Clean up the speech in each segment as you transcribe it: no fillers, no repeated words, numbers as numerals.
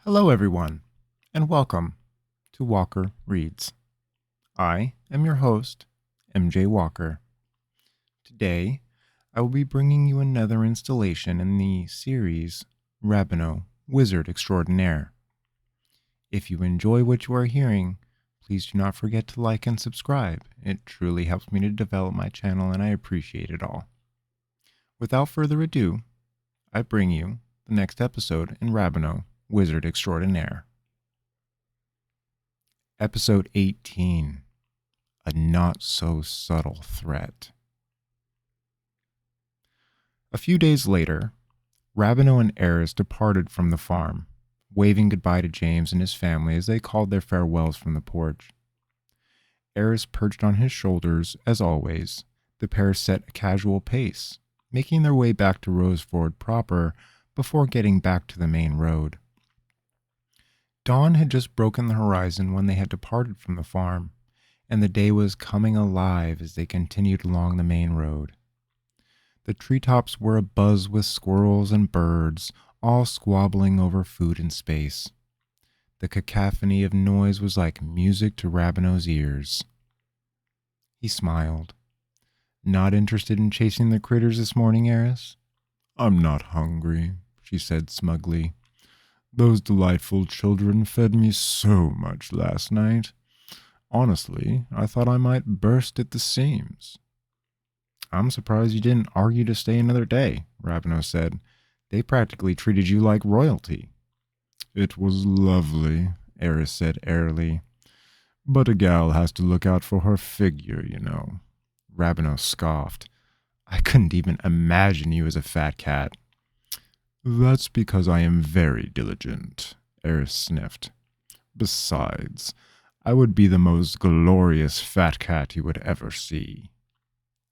Hello, everyone, and welcome to Walker Reads. I am your host, MJ Walker. Today, I will be bringing you another installation in the series Rabinoe, Wizard Extraordinaire. If you enjoy what you are hearing, please do not forget to like and subscribe. It truly helps me to develop my channel, and I appreciate it all. Without further ado, I bring you the next episode in Rabinoe, Wizard Extraordinaire. Episode 18, A Not-So-Subtle Threat. A few days later, Rabinoe and Eris departed from the farm, waving goodbye to James and his family as they called their farewells from the porch. Eris perched on his shoulders, as always. The pair set a casual pace, making their way back to Roseford proper before getting back to the main road. Dawn had just broken the horizon when they had departed from the farm, and the day was coming alive as they continued along the main road. The treetops were abuzz with squirrels and birds, all squabbling over food and space. The cacophony of noise was like music to Rabinoe's ears. He smiled. "Not interested in chasing the critters this morning, Eris?" "I'm not hungry," she said smugly. "Those delightful children fed me so much last night. Honestly, I thought I might burst at the seams." "I'm surprised you didn't argue to stay another day," Rabinoe said. "They practically treated you like royalty." "It was lovely," Eris said airily. "But a gal has to look out for her figure, you know." Rabinoe scoffed. "I couldn't even imagine you as a fat cat." "That's because I am very diligent," Eris sniffed. "Besides, I would be the most glorious fat cat you would ever see."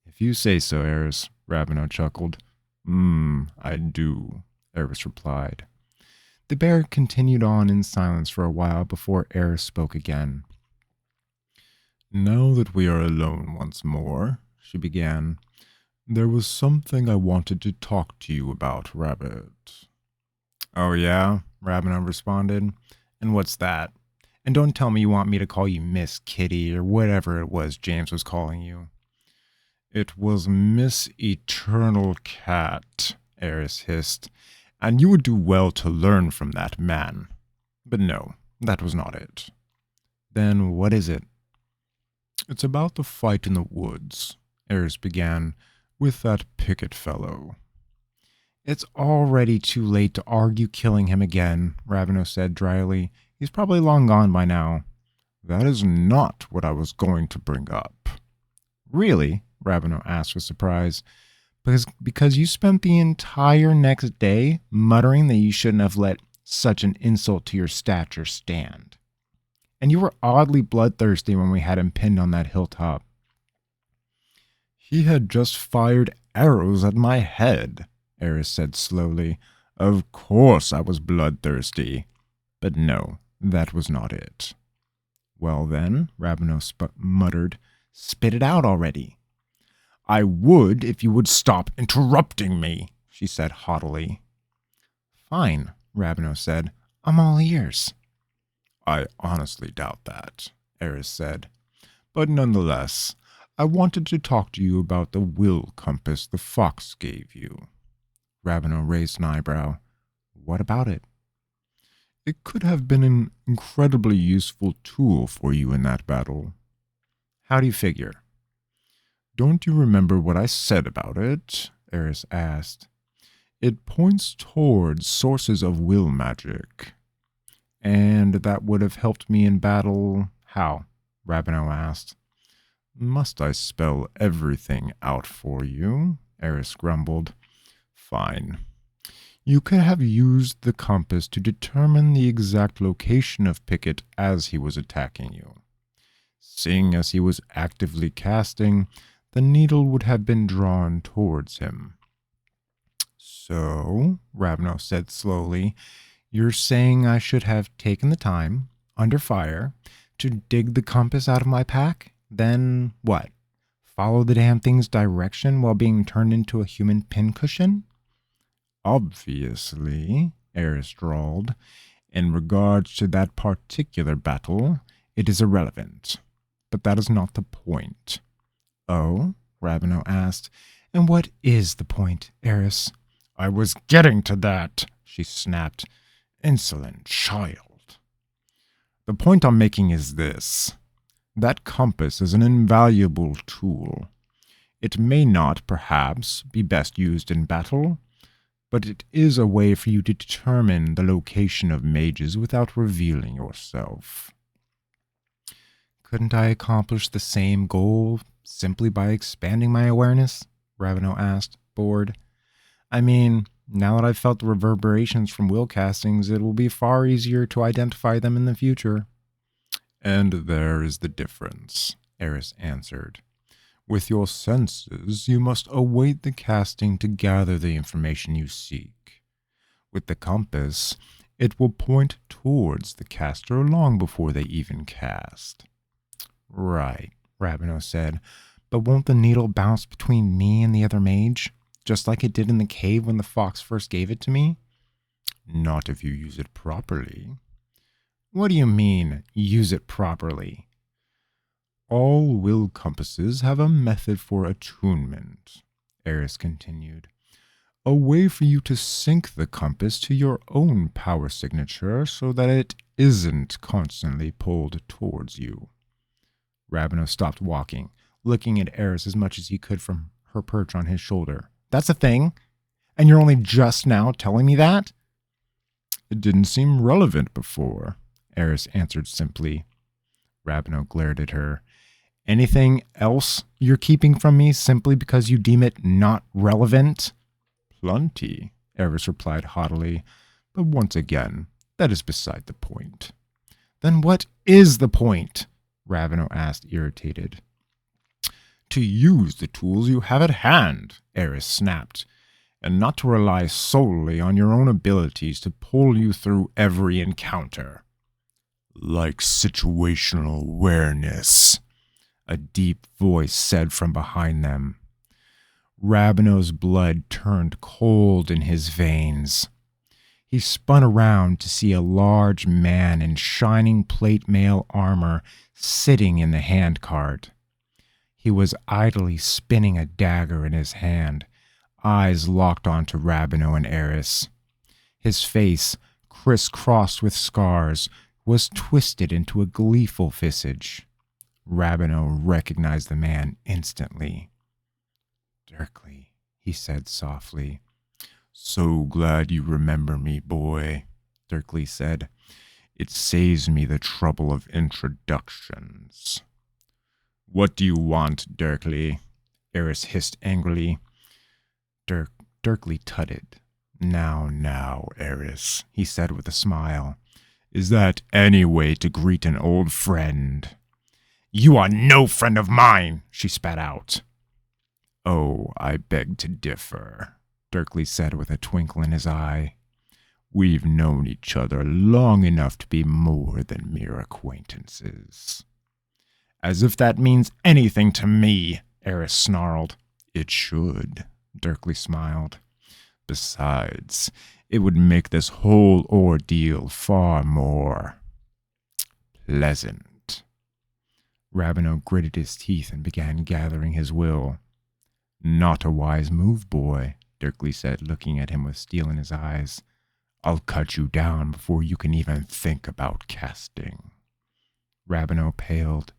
"If you say so, Eris," Rabinoe chuckled. I do," Eris replied. The bear continued on in silence for a while before Eris spoke again. "Now that we are alone once more," she began, "there was something I wanted to talk to you about, Rabbit." "Oh yeah?" Rabinoe responded. "And what's that? And don't tell me you want me to call you Miss Kitty or whatever it was James was calling you." "It was Miss Eternal Cat," Eris hissed, "and you would do well to learn from that man." "But no, that was not it." "Then what is it?" "It's about the fight in the woods," Eris began, "with that Pickett fellow." "It's already too late to argue killing him again," Rabinoe said dryly. "He's probably long gone by now." "That is not what I was going to bring up." "Really?" Rabinoe asked with surprise. Because you spent the entire next day muttering that you shouldn't have let such an insult to your stature stand. And you were oddly bloodthirsty when we had him pinned on that hilltop." "He had just fired arrows at my head," Eris said slowly. "Of course I was bloodthirsty. But no, that was not it." "Well then," Rabinoe muttered, "spit it out already." "I would if you would stop interrupting me," she said haughtily. "Fine," Rabinoe said. "I'm all ears." "I honestly doubt that," Eris said. "But nonetheless, I wanted to talk to you about the will compass the fox gave you." Rabinoe raised an eyebrow. "What about it?" "It could have been an incredibly useful tool for you in that battle." "How do you figure?" "Don't you remember what I said about it?" Eris asked. "It points towards sources of will magic." "And that would have helped me in battle how?" Rabinoe asked. "Must I spell everything out for you?" Eris grumbled. "Fine. You could have used the compass to determine the exact location of Pickett as he was attacking you. Seeing as he was actively casting, the needle would have been drawn towards him." "So," Rabinoe said slowly, "you're saying I should have taken the time, under fire, to dig the compass out of my pack? Then what? Follow the damn thing's direction while being turned into a human pincushion?" "Obviously," Eris drawled, In regards to that particular battle, it is irrelevant. But that is not the point. Oh? Rabinoe asked. And what is the point, Eris? I was getting to that, she snapped. Insolent child. The point I'm making is this. That compass is an invaluable tool. It may not, perhaps, be best used in battle, but it is a way for you to determine the location of mages without revealing yourself. Couldn't I accomplish the same goal simply by expanding my awareness? Rabinoe asked, bored. I mean, now that I've felt the reverberations from will castings, it will be far easier to identify them in the future. And there is the difference, Eris answered. With your senses, you must await the casting to gather the information you seek. With the compass, it will point towards the caster long before they even cast. Right, Rabinoe said, but won't the needle bounce between me and the other mage, just like it did in the cave when the fox first gave it to me? Not if you use it properly. What do you mean, use it properly? All will compasses have a method for attunement, Eris continued. A way for you to sync the compass to your own power signature so that it isn't constantly pulled towards you. Rabinoe stopped walking, looking at Eris as much as he could from her perch on his shoulder. That's a thing? And you're only just now telling me that? It didn't seem relevant before, Eris answered simply. Rabinoe glared at her. Anything else you're keeping from me simply because you deem it not relevant? Plenty, Eris replied haughtily, but once again, that is beside the point. Then what is the point? Rabinoe asked, irritated. To use the tools you have at hand, Eris snapped, and not to rely solely on your own abilities to pull you through every encounter. Like situational awareness, a deep voice said from behind them. Rabinoe's blood turned cold in his veins. He spun around to see a large man in shining plate mail armor sitting in the handcart. He was idly spinning a dagger in his hand, eyes locked onto Rabinoe and Eris. His face, crisscrossed with scars, was twisted into a gleeful visage. Rabinoe recognized the man instantly. Dirkly, he said softly. So glad you remember me, boy, Dirkly said. It saves me the trouble of introductions. What do you want, Dirkly? Eris hissed angrily. Dirkly tutted. Now, Eris, he said with a smile. Is that any way to greet an old friend? You are no friend of mine, she spat out. Oh, I beg to differ, Dirkly said with a twinkle in his eye. We've known each other long enough to be more than mere acquaintances. As if that means anything to me, Eris snarled. It should, Dirkly smiled. Besides, it would make this whole ordeal far more pleasant. Rabinoe gritted his teeth and began gathering his will. Not a wise move, boy, Dirkly said, looking at him with steel in his eyes. I'll cut you down before you can even think about casting. Rabinoe paled.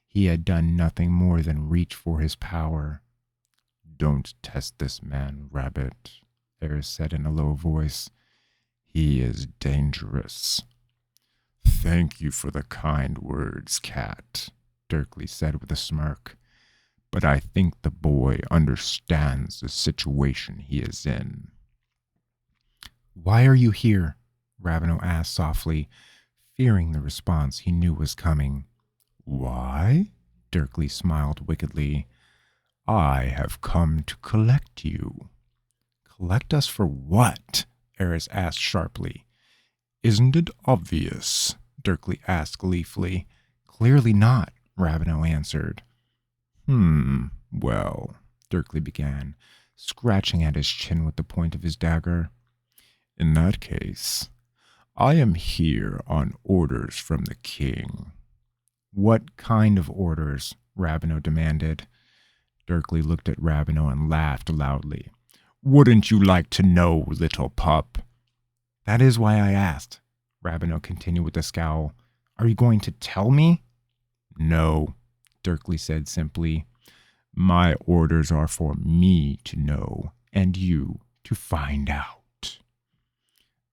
He had done nothing more than reach for his power. Don't test this man, Rabbit, Eris said in a low voice. He is dangerous. Thank you for the kind words, Cat, Dirkly said with a smirk. But I think the boy understands the situation he is in. Why are you here? Rabinoe asked softly, fearing the response he knew was coming. Why? Dirkly smiled wickedly. I have come to collect you. Collect us for what? Eris asked sharply. Isn't it obvious? Dirkly asked gleefully. Clearly not, Rabinoe answered. Well, Dirkly began, scratching at his chin with the point of his dagger. In that case, I am here on orders from the king. What kind of orders? Rabinoe demanded. Dirkly looked at Rabinoe and laughed loudly. Wouldn't you like to know, little pup? That is why I asked, Rabinoe continued with a scowl. Are you going to tell me? No, Dirkly said simply. My orders are for me to know, and you to find out.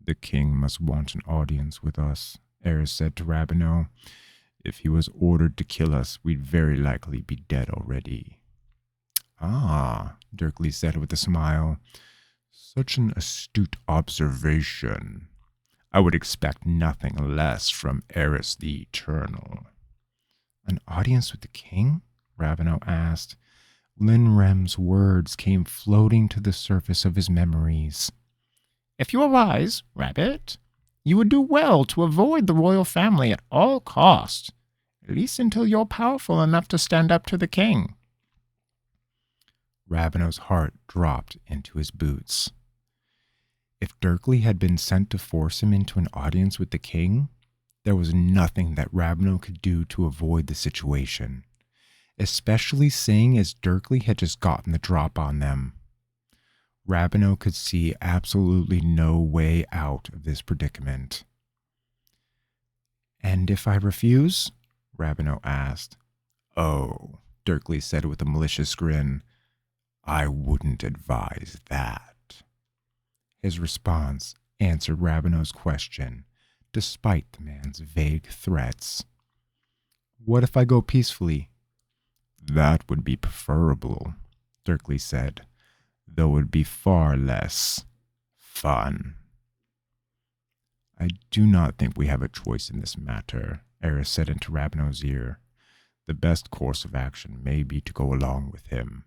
The king must want an audience with us, Eris said to Rabinoe. If he was ordered to kill us, we'd very likely be dead already. Ah, Dirkly said with a smile. Such an astute observation. I would expect nothing less from Eris the Eternal. An audience with the king? Rabinoe asked. Linrem's words came floating to the surface of his memories. If you are wise, Rabbit, you would do well to avoid the royal family at all costs, at least until you're powerful enough to stand up to the king. Rabinoe's heart dropped into his boots. If Dirkly had been sent to force him into an audience with the king, there was nothing that Rabinoe could do to avoid the situation, especially seeing as Dirkly had just gotten the drop on them. Rabinoe could see absolutely no way out of this predicament. And if I refuse? Rabinoe asked. Oh, Dirkly said with a malicious grin. I wouldn't advise that. His response answered Rabinoe's question, despite the man's vague threats. What if I go peacefully? That would be preferable, Dirkly said, though it would be far less fun. I do not think we have a choice in this matter, Eris said into Rabinoe's ear. The best course of action may be to go along with him.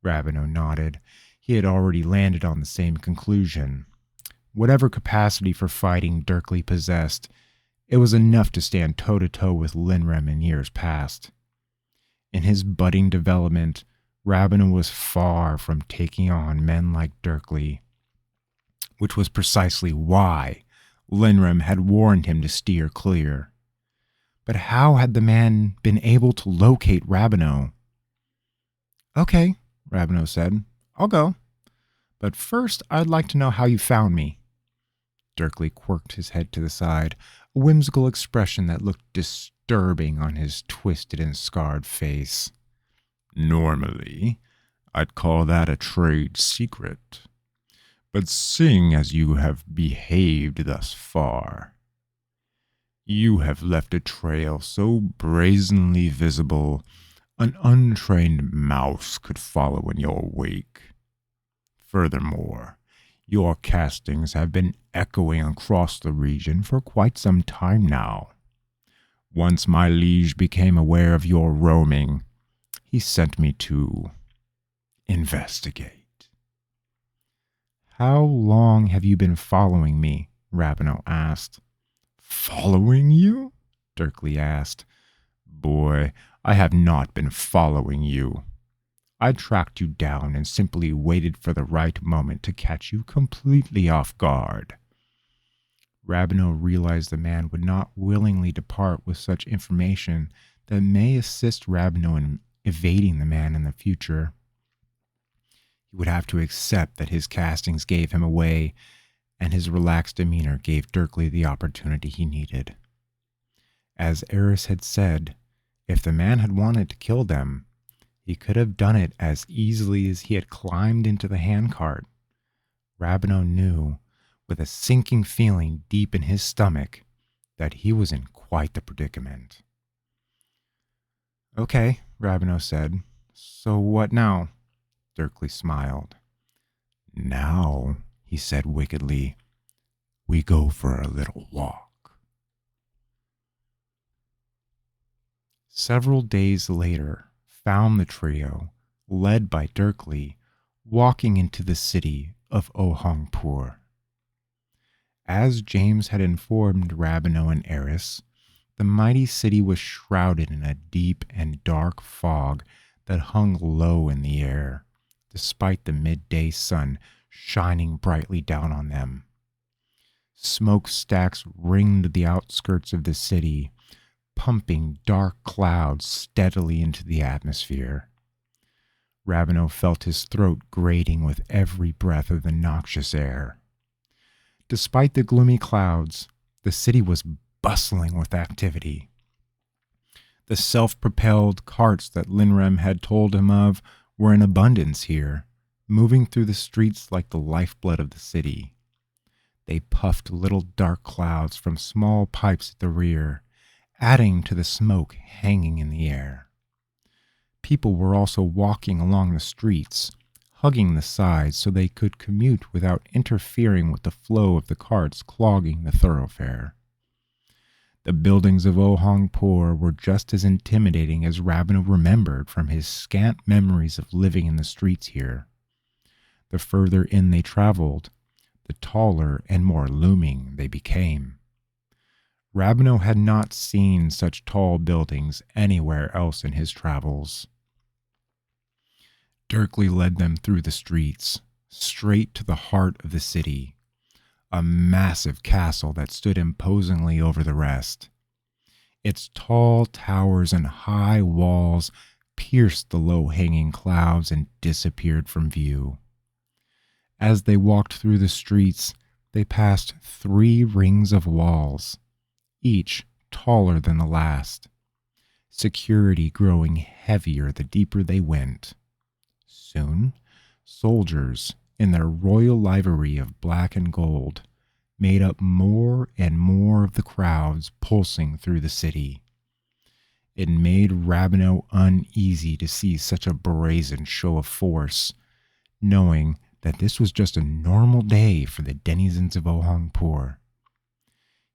Rabinoe nodded. He had already landed on the same conclusion. Whatever capacity for fighting Dirkly possessed, it was enough to stand toe-to-toe with Linrem in years past. In his budding development, Rabinoe was far from taking on men like Dirkly, which was precisely why Linrem had warned him to steer clear. But how had the man been able to locate Rabinoe? Okay, Rabinoe said. I'll go. But first, I'd like to know how you found me. Dirkly quirked his head to the side, a whimsical expression that looked disturbing on his twisted and scarred face. Normally, I'd call that a trade secret. But seeing as you have behaved thus far, you have left a trail so brazenly visible an untrained mouse could follow in your wake. Furthermore, your castings have been echoing across the region for quite some time now. Once my liege became aware of your roaming, he sent me to investigate. How long have you been following me? Rabinoe asked. Following you? Dirkly asked. Boy, I have not been following you. I tracked you down and simply waited for the right moment to catch you completely off guard. Rabinoe realized the man would not willingly depart with such information that may assist Rabinoe in evading the man in the future. He would have to accept that his castings gave him away, and his relaxed demeanor gave Dirkly the opportunity he needed. As Eris had said, if the man had wanted to kill them, he could have done it as easily as he had climbed into the handcart. Rabinoe knew, with a sinking feeling deep in his stomach, that he was in quite the predicament. Okay, Rabinoe said. So what now? Dirkly smiled. Now, he said wickedly, we go for a little walk. Several days later, found the trio, led by Dirkly, walking into the city of Ohangpur. As James had informed Rabinoe and Eris, the mighty city was shrouded in a deep and dark fog that hung low in the air, despite the midday sun shining brightly down on them. Smokestacks ringed the outskirts of the city, pumping dark clouds steadily into the atmosphere. Rabinoe felt his throat grating with every breath of the noxious air. Despite the gloomy clouds, the city was bustling with activity. The self-propelled carts that Linrem had told him of were in abundance here, moving through the streets like the lifeblood of the city. They puffed little dark clouds from small pipes at the rear, adding to the smoke hanging in the air. People were also walking along the streets, hugging the sides so they could commute without interfering with the flow of the carts clogging the thoroughfare. The buildings of Ohangpur were just as intimidating as Rabinoe remembered from his scant memories of living in the streets here. The further in they traveled, the taller and more looming they became. Rabinoe had not seen such tall buildings anywhere else in his travels. Dirkley led them through the streets, straight to the heart of the city, a massive castle that stood imposingly over the rest. Its tall towers and high walls pierced the low-hanging clouds and disappeared from view. As they walked through the streets, they passed 3 rings of walls, each taller than the last, security growing heavier the deeper they went. Soon, soldiers, in their royal livery of black and gold, made up more and more of the crowds pulsing through the city. It made Rabinoe uneasy to see such a brazen show of force, knowing that this was just a normal day for the denizens of Ohangpur.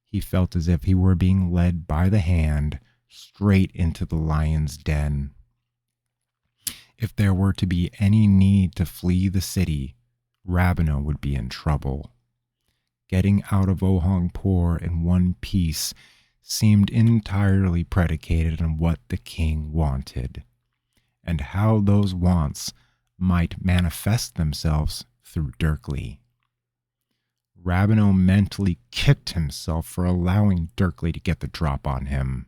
He felt as if he were being led by the hand straight into the lion's den. If there were to be any need to flee the city, Rabinoe would be in trouble. Getting out of Ohangpur in one piece seemed entirely predicated on what the king wanted, and how those wants might manifest themselves through Dirkley. Rabinoe mentally kicked himself for allowing Dirkley to get the drop on him.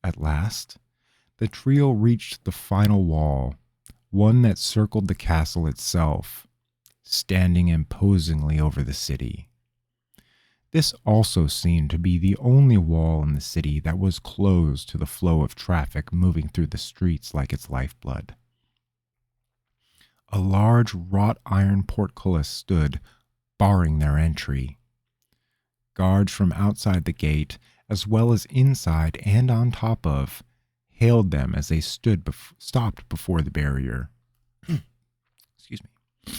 At last, the trio reached the final wall, one that circled the castle itself, standing imposingly over the city. This also seemed to be the only wall in the city that was closed to the flow of traffic moving through the streets like its lifeblood. A large wrought iron portcullis stood, barring their entry. Guards from outside the gate, as well as inside and on top of, hailed them as they stopped before the barrier. Excuse me.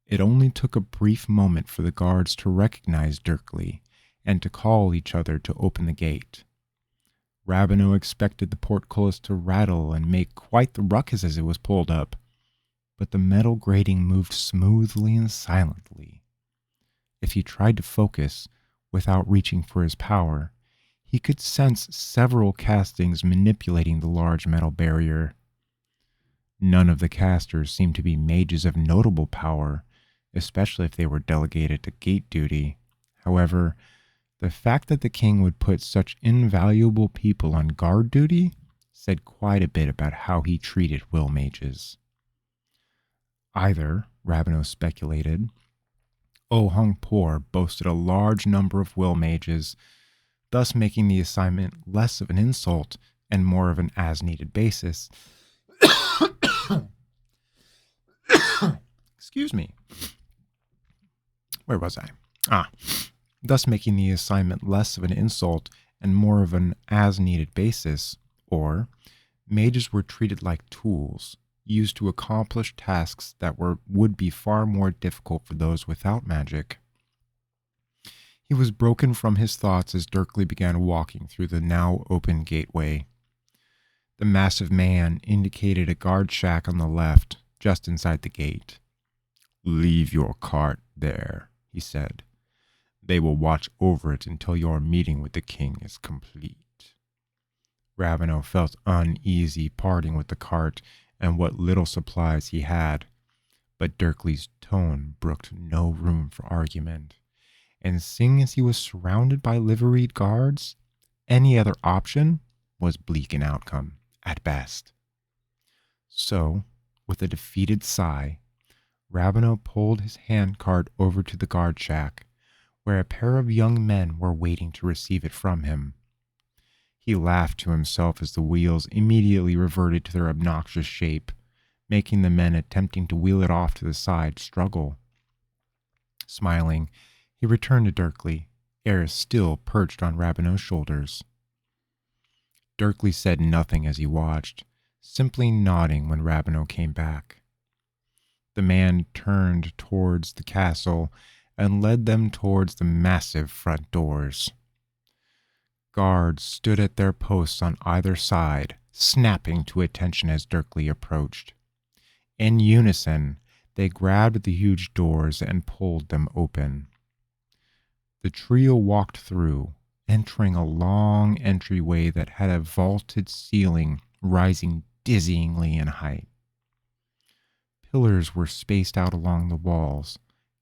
It only took a brief moment for the guards to recognize Dirkley and to call each other to open the gate. Rabinoe expected the portcullis to rattle and make quite the ruckus as it was pulled up, but the metal grating moved smoothly and silently. If he tried to focus without reaching for his power, he could sense several castings manipulating the large metal barrier. None of the casters seemed to be mages of notable power, especially if they were delegated to gate duty. However, the fact that the king would put such invaluable people on guard duty said quite a bit about how he treated will mages. Either, Rabinoe speculated, Ohangpur boasted a large number of will mages, thus making the assignment less of an insult and more of an as-needed basis. Excuse me. Where was I? Thus making the assignment less of an insult and more of an as-needed basis, or mages were treated like tools, used to accomplish tasks that would be far more difficult for those without magic. He was broken from his thoughts as Dirkley began walking through the now open gateway. The massive man indicated a guard shack on the left, just inside the gate. "Leave your cart there," he said. "They will watch over it until your meeting with the king is complete." Rabinoe felt uneasy parting with the cart and what little supplies he had, but Dirkley's tone brooked no room for argument, and seeing as he was surrounded by liveried guards, any other option was bleak in outcome, at best. So, with a defeated sigh, Rabinoe pulled his handcart over to the guard shack, where a pair of young men were waiting to receive it from him. He laughed to himself as the wheels immediately reverted to their obnoxious shape, making the men attempting to wheel it off to the side struggle. Smiling, he returned to Dirkley, Eris still perched on Rabinoe's shoulders. Dirkley said nothing as he watched, simply nodding when Rabinoe came back. The man turned towards the castle and led them towards the massive front doors. Guards stood at their posts on either side, snapping to attention as Dirkley approached. In unison, they grabbed the huge doors and pulled them open. The trio walked through, entering a long entryway that had a vaulted ceiling rising dizzyingly in height. Pillars were spaced out along the walls,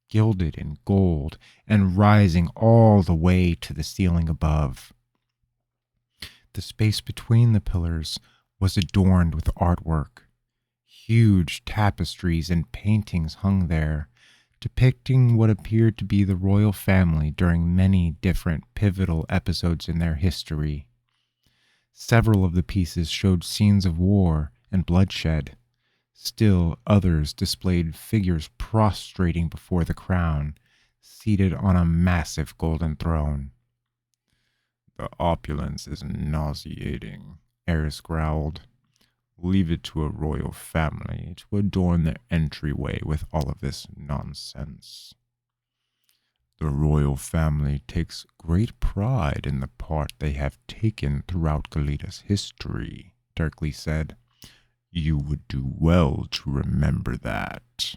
gilded in gold and rising all the way to the ceiling above. The space between the pillars was adorned with artwork. Huge tapestries and paintings hung there, depicting what appeared to be the royal family during many different pivotal episodes in their history. Several of the pieces showed scenes of war and bloodshed. Still others displayed figures prostrating before the crown, seated on a massive golden throne. "The opulence is nauseating," Eris growled. "Leave it to a royal family to adorn their entryway with all of this nonsense." "The royal family takes great pride in the part they have taken throughout Galida's history," Dirkley said. "You would do well to remember that."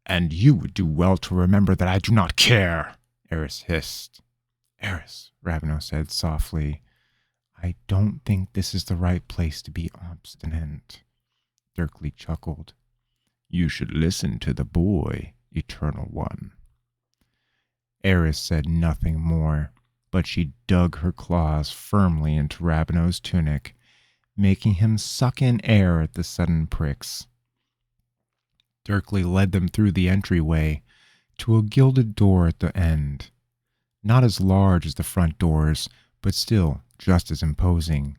"And you would do well to remember that I do not care," Eris hissed. "Eris," Rabinoe said softly, "I don't think this is the right place to be obstinate." Dirkley chuckled. "You should listen to the boy, Eternal One." Eris said nothing more, but she dug her claws firmly into Rabinoe's tunic, making him suck in air at the sudden pricks. Dirkley led them through the entryway to a gilded door at the end. Not as large as the front doors, but still just as imposing.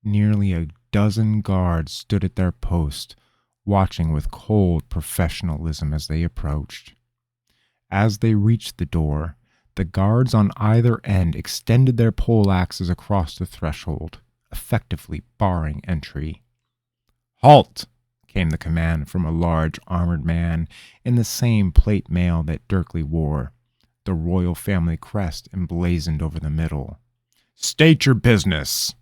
Nearly a dozen guards stood at their post, watching with cold professionalism as they approached. As they reached the door, the guards on either end extended their poleaxes across the threshold, effectively barring entry. "Halt!" came the command from a large armored man in the same plate mail that Dirkley wore, the royal family crest emblazoned over the middle. "State your business."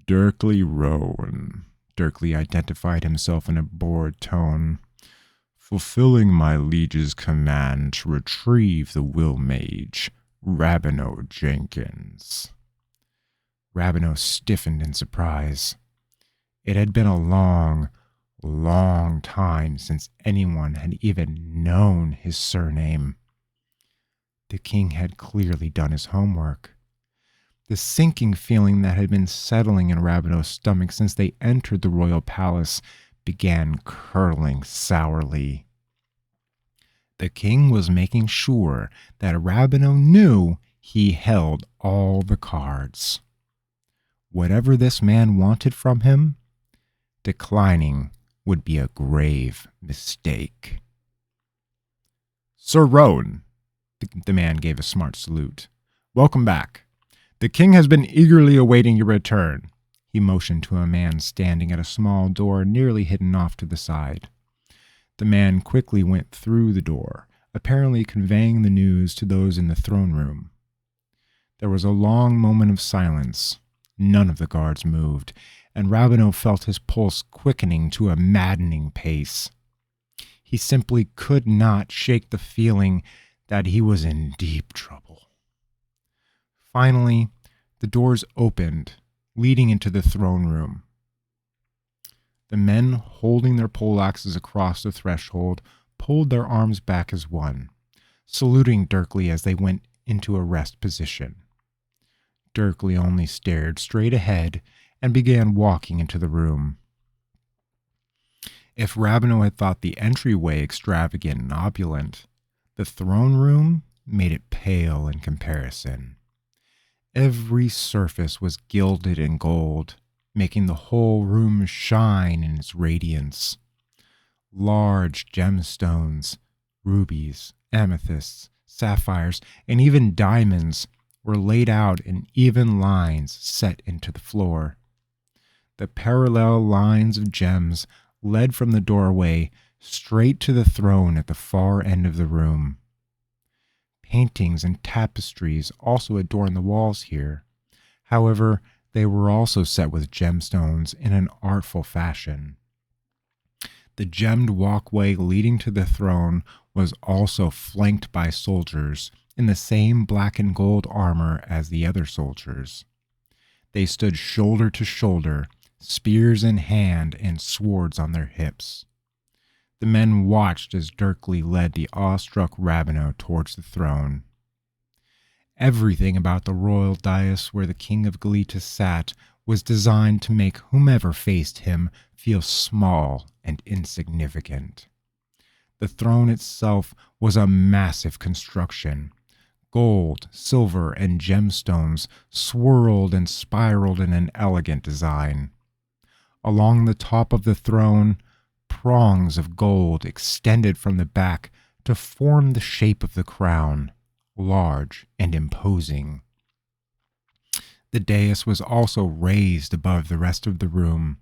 "Dirkley Rowan," Dirkley identified himself in a bored tone. "Fulfilling my liege's command to retrieve the will mage, Rabinoe Jenkins." Rabinoe stiffened in surprise. It had been a long, long time since anyone had even known his surname. The king had clearly done his homework. The sinking feeling that had been settling in Rabinoe's stomach since they entered the royal palace began curling sourly. The king was making sure that Rabinoe knew he held all the cards. Whatever this man wanted from him, declining would be a grave mistake. "Sir Rowan," the man gave a smart salute. "Welcome back. The king has been eagerly awaiting your return." He motioned to a man standing at a small door nearly hidden off to the side. The man quickly went through the door, apparently conveying the news to those in the throne room. There was a long moment of silence. None of the guards moved, and Rabinoe felt his pulse quickening to a maddening pace. He simply could not shake the feeling that he was in deep trouble. Finally, the doors opened, leading into the throne room. The men holding their poleaxes across the threshold pulled their arms back as one. saluting Dirkly as they went into a rest position. Dirkly only stared straight ahead and began walking into the room. If Rabinoe had thought the entryway extravagant and opulent, the throne room made it pale in comparison. Every surface was gilded in gold, making the whole room shine in its radiance. Large gemstones, rubies, amethysts, sapphires, and even diamonds were laid out in even lines set into the floor. The parallel lines of gems led from the doorway straight to the throne at the far end of the room. Paintings and tapestries also adorned the walls here. However, they were also set with gemstones in an artful fashion. The gemmed walkway leading to the throne was also flanked by soldiers in the same black and gold armor as the other soldiers. They stood shoulder to shoulder, spears in hand and swords on their hips. The men watched as Dirkly led the awestruck Rabinoe towards the throne. Everything about the royal dais where the king of Galita sat was designed to make whomever faced him feel small and insignificant. The throne itself was a massive construction. Gold, silver, and gemstones swirled and spiraled in an elegant design. Along the top of the throne, prongs of gold extended from the back to form the shape of the crown, large and imposing. The dais was also raised above the rest of the room,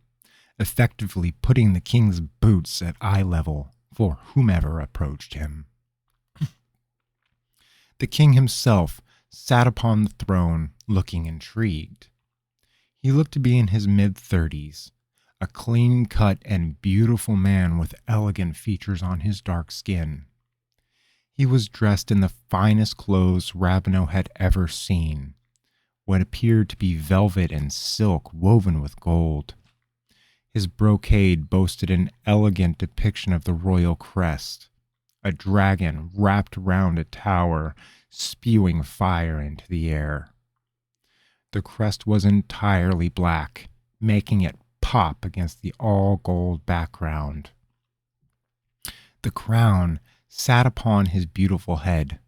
effectively putting the king's boots at eye level for whomever approached him. The king himself sat upon the throne, looking intrigued. He looked to be in his mid-30s, a clean-cut and beautiful man with elegant features on his dark skin. He was dressed in the finest clothes Rabinoe had ever seen, what appeared to be velvet and silk woven with gold. His brocade boasted an elegant depiction of the royal crest, a dragon wrapped around a tower, spewing fire into the air. The crest was entirely black, making it pop against the all-gold background. The crown sat upon his beautiful head,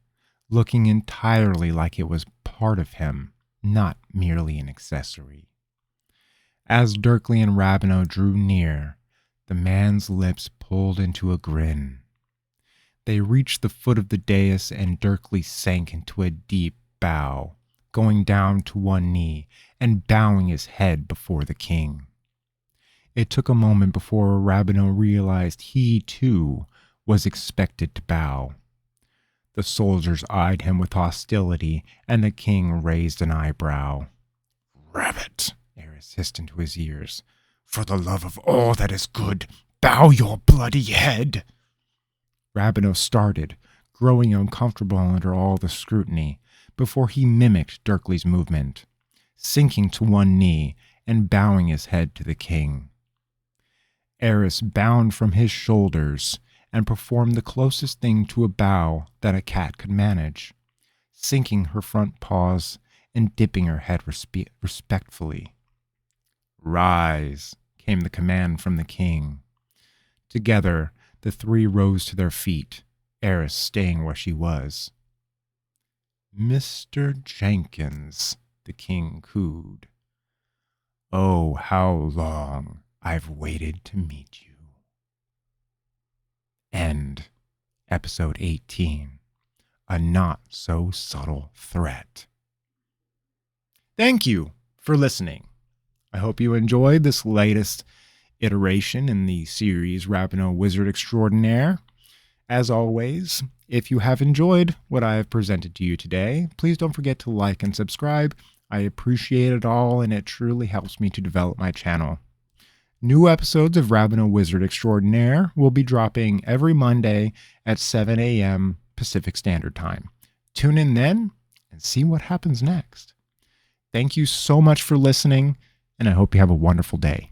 looking entirely like it was part of him, not merely an accessory. As Dirkly and Rabinoe drew near, the man's lips pulled into a grin. They reached the foot of the dais and Dirkly sank into a deep bow, going down to one knee and bowing his head before the king. It took a moment before Rabinoe realized he, too, was expected to bow. The soldiers eyed him with hostility, and the king raised an eyebrow. "Rabbit," Eris hissed into his ears, "for the love of all that is good, bow your bloody head." Rabinoe started, growing uncomfortable under all the scrutiny, before he mimicked Dirkly's movement, sinking to one knee and bowing his head to the king. Eris bounded from his shoulders and performed the closest thing to a bow that a cat could manage, sinking her front paws and dipping her head respectfully. "Rise," came the command from the king. Together, the three rose to their feet, Eris staying where she was. "Mr. Jenkins," the king cooed. "Oh, how long I've waited to meet you." End. Episode 18. A Not-So-Subtle Threat. Thank you for listening. I hope you enjoyed this latest iteration in the series Rabinoe Wizard Extraordinaire. As always, if you have enjoyed what I have presented to you today, please don't forget to like and subscribe. I appreciate it all, and it truly helps me to develop my channel. New episodes of Rabinoe Wizard Extraordinaire will be dropping every Monday at 7 a.m. Pacific Standard Time. Tune in then and see what happens next. Thank you so much for listening, and I hope you have a wonderful day.